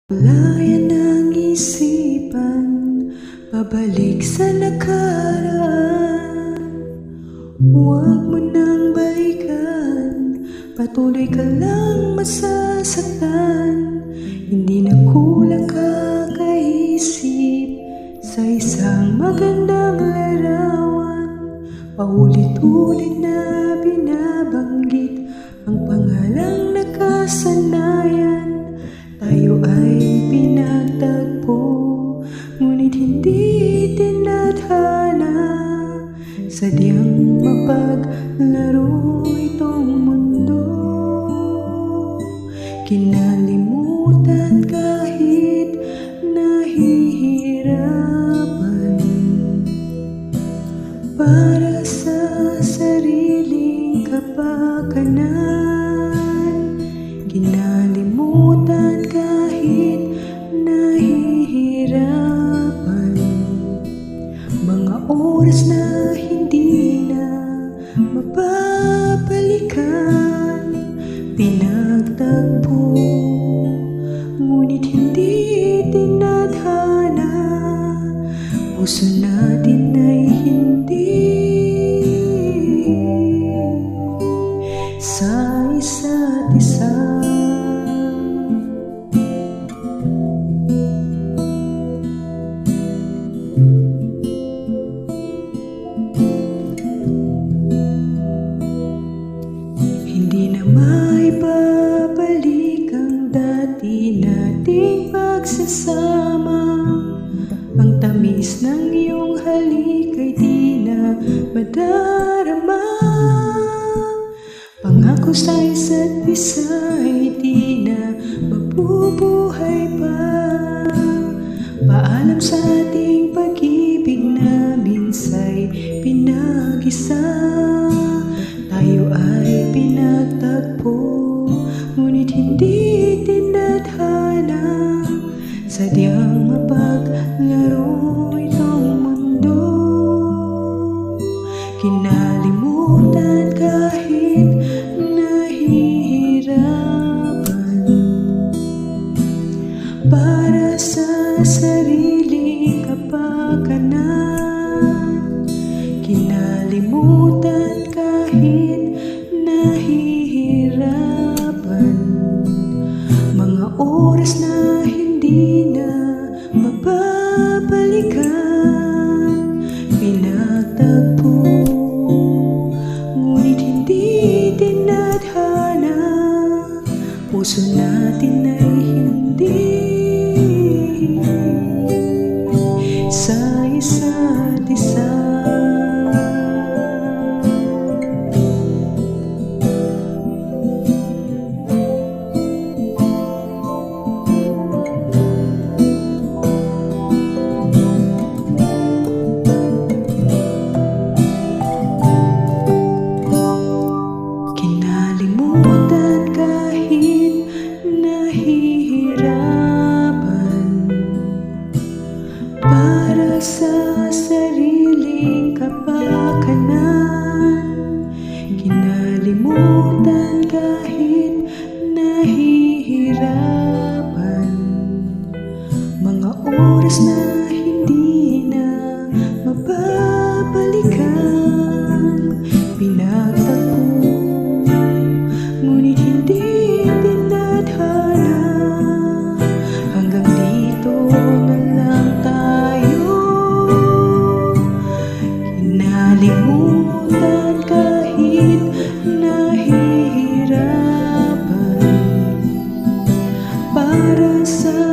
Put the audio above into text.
Layan ng isipan, pabalik sa nakaraan. Huwag mo nang balikan, patuloy ka lang masasaktan. Hindi na kulang kakaisip sa isang magandang larawan. Paulit-ulit na binabanggit ang pangalang nakasanayan. Tayo ay pinagtagpo, ngunit hindi tinadhana. Sadyang mapaglaro itong mundo, kinalimutan kahit nahihirapan. Para sa sariling kapakanan, kinalimutan kahit nahihirapan. Mga oras na hindi na mababalikan, pinagtagpo, ngunit hindi tinadhana. Puso natin ay hindi sa isa't isa. Hindi na maibabalik ang dati nating pagsasama. Ang tamis ng iyong halik ay di na madarama. Pangako sa isa't isa ay di na mabubuhay pa. Paalam sa ating pag-ibig na minsa'y pinag-isa. Tayo ay pinagtagpo, ngunit hindi tinadhana. Sadyang mapaglaro itong mundo, kinalimutan kahit nahihirapan. Para sa sariling kapakanan, kinalimutan kahit nahihirapan. Mga oras na hindi na mababalikan, pinagtagpo, ngunit hindi tinadhana. Puso natin ay hindi sa isa't isa. Kinalimutan kahit nahihirapan. Para sa sariling kapakanan, kinalimutan kahit nahihirapan. Mga oras na hindi na mababalikan, pinagtagpo, ngunit hindi tinadhana. Hanggang dito na lang tayo, kinalimutan kahit nahihirapan. Para sa